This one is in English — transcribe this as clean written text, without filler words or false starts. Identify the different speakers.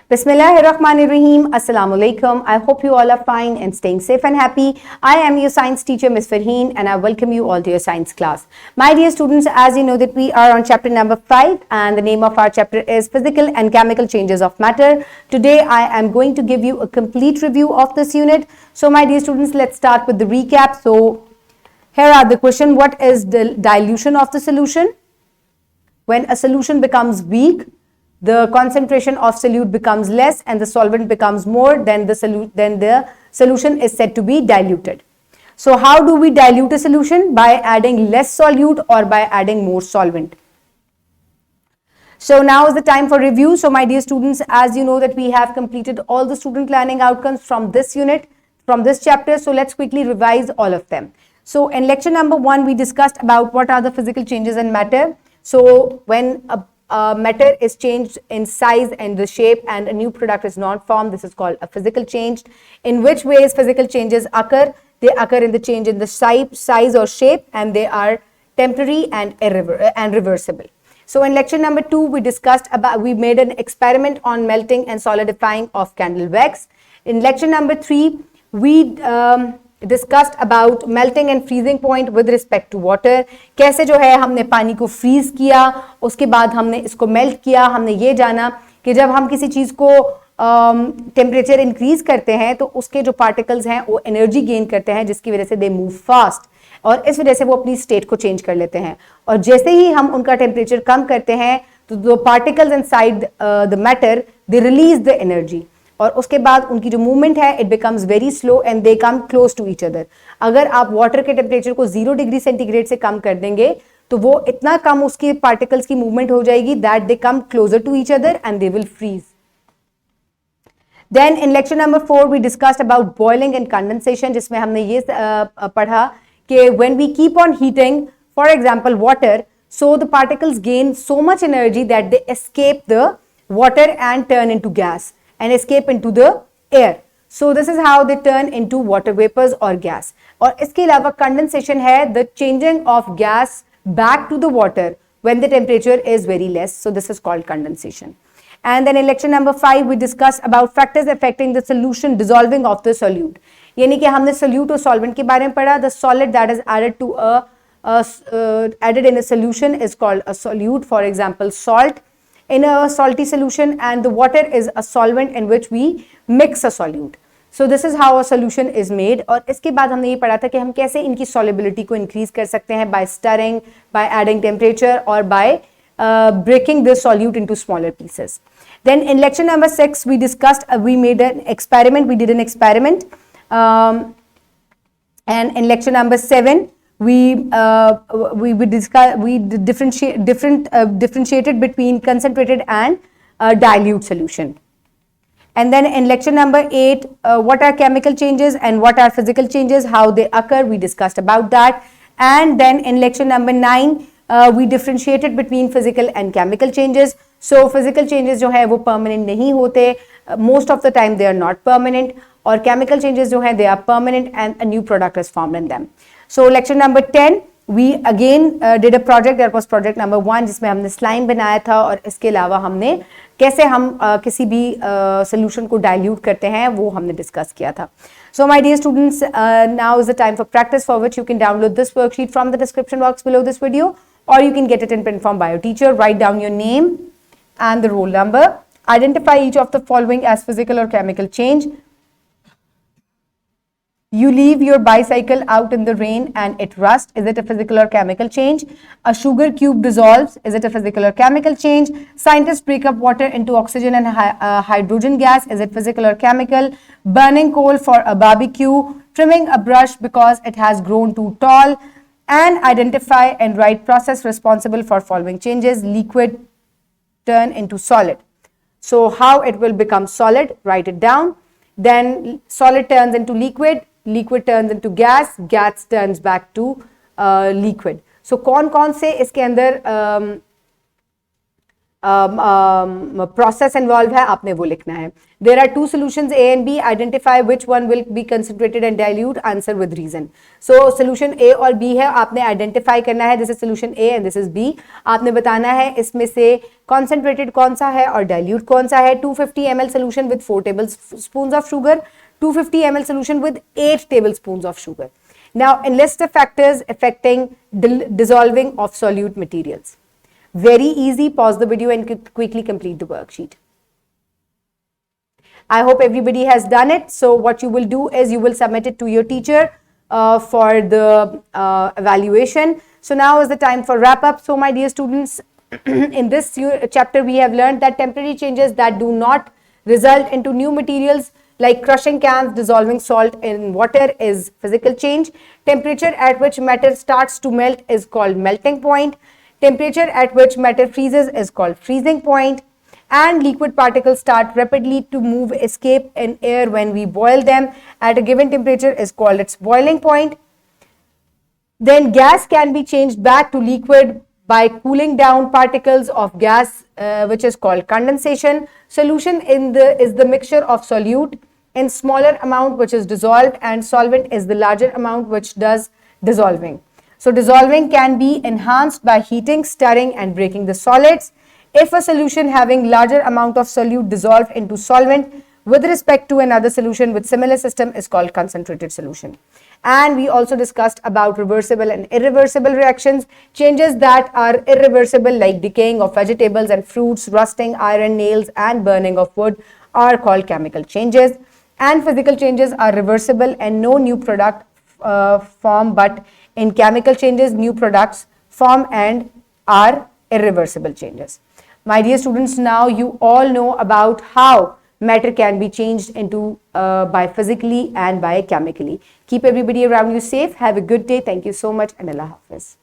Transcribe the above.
Speaker 1: Bismillahirrahmanirrahim. Assalamu alaikum. I hope you all are fine and staying safe and happy. I am your science teacher, Ms. Farheen, and I welcome you all to your science class. My dear students, as you know that we are on chapter number 5 and the name of our chapter is Physical and Chemical Changes of Matter. Today, I am going to give you a complete review of this unit. So, my dear students, let's start with the recap. So, here are the question. What is the dilution of the solution? When a solution becomes weak, the concentration of solute becomes less and the solvent becomes more, then the solution is said to be diluted. So how do we dilute a solution? By adding less solute or by adding more solvent. So now is the time for review. So my dear students, as you know that we have completed all the student learning outcomes from this unit, from this chapter. So let's quickly revise all of them. So in lecture number 1, we discussed about what are the physical changes in matter. So when a matter is changed in size and the shape and a new product is not formed, this is called a physical change. In which ways physical changes occur? They occur in the change in the size or shape, and they are temporary and reversible. So in lecture number 2, we made an experiment on melting and solidifying of candle wax. In lecture number 3, we discussed about melting and freezing point with respect to water. कैसे जो है हमने पानी को freeze किया, उसके बाद हमने इसको मेल्ट किया. हमने ये जाना कि जब हम किसी चीज को टेम्परेचर इंक्रीज करते हैं तो उसके जो पार्टिकल्स हैं वो एनर्जी गेन करते हैं, जिसकी वजह से दे मूव फास्ट और इस वजह से वो अपनी स्टेट को चेंज कर लेते हैं. और जैसे ही हम उनका टेम्परेचर कम करते हैं तो जो particles inside the matter they release the energy और उसके बाद उनकी जो मूवमेंट है it becomes very slow and they come close to each other. अगर आप वाटर के टेम्परेचर को 0 डिग्री सेंटीग्रेड से कम कर देंगे तो वो इतना कम उसकी पार्टिकल्स की मूवमेंट हो जाएगी that they come closer to each other and they will freeze. Then in lecture number 4 we discussed about boiling and condensation, जिसमें हमने ये पढ़ा कि when we keep on heating for example water, so the particles gain so much energy that they escape the water and turn into gas and escape into the air. So this is how they turn into water vapors or gas. और इसके अलावा condensation है the changing of gas back to the water when the temperature is very less. So this is called condensation. And then in lecture number 5 we discussed about factors affecting the solution dissolving of the solute. यानी कि हमने solute और solvent के बारे में पढ़ा. The solid that is added to added in a solution is called a solute. For example, salt in a salty solution, and the water is a solvent in which we mix a solute. So this is how a solution is made. और इसके बाद हमने ये पढ़ा था कि हम कैसे इनकी solubility को increase कर सकते हैं by stirring, by adding temperature or by breaking the solute into smaller pieces. Then in lecture number 6 we discussed we did an experiment and in lecture number 7 we differentiated between concentrated and dilute solution. And then in lecture number 8 what are chemical changes and what are physical changes, how they occur, we discussed about that. And then in lecture number 9 we differentiated between physical and chemical changes. So physical changes जो है वो permanent नहीं होते, most of the time they are not permanent, और chemical changes जो है they are permanent and a new product is formed in them. So lecture number 10 we again did a project, that was project number 1, जिसमें हमने slime बनाया था और इसके अलावा हमने कैसे हम किसी भी solution को dilute करते हैं वो हमने discuss किया था. So my dear students, now is the time for practice, for which you can download this worksheet from the description box below this video, or you can get it in print form by your teacher. Write down your name and the roll number. Identify each of the following as physical or chemical change. You leave your bicycle out in the rain and it rusts. Is it a physical or chemical change? A sugar cube dissolves. Is it a physical or chemical change? Scientists break up water into oxygen and hydrogen gas. Is it physical or chemical? Burning coal for a barbecue. Trimming a brush because it has grown too tall. And identify and write process responsible for following changes. Liquid turn into solid. So how it will become solid? Write it down. Then solid turns into liquid. Liquid turns into gas, gas turns back to liquid. So कौन कौन से इसके अंदर process involved है, आपने वो लिखना है. There are two solutions A and B. Identify which one will be concentrated and dilute. Answer with reason. So solution A और B है, आपने identify करना है. This is solution A and this is B. आपने बताना है इसमें से concentrated कौन सा है और dilute कौन सा है. 250 ml solution with 4 tablespoons of sugar. 250 ml solution with 8 tablespoons of sugar. Now enlist the factors affecting dissolving of solute materials. Very easy. Pause the video and quickly complete the worksheet. I hope everybody has done it. So what you will do is you will submit it to your teacher for the evaluation. So now is the time for wrap up. So my dear students, in this chapter we have learned that temporary changes that do not result into new materials like crushing cans, dissolving salt in water is physical change. Temperature at which matter starts to melt is called melting point. Temperature at which matter freezes is called freezing point. And liquid particles start rapidly to move, escape in air when we boil them at a given temperature is called its boiling point. Then gas can be changed back to liquid by cooling down particles of gas, which is called condensation. Solution is the mixture of solute in smaller amount which is dissolved, and solvent is the larger amount which does dissolving. So dissolving can be enhanced by heating, stirring and breaking the solids. If a solution having larger amount of solute dissolved into solvent with respect to another solution with similar system is called concentrated solution. And we also discussed about reversible and irreversible reactions. Changes that are irreversible like decaying of vegetables and fruits, rusting iron, nails and burning of wood are called chemical changes. And physical changes are reversible and no new product form, but in chemical changes, new products form and are irreversible changes. My dear students, now you all know about how matter can be changed into by physically and by chemically. Keep everybody around you safe. Have a good day. Thank you so much and Allah Hafiz.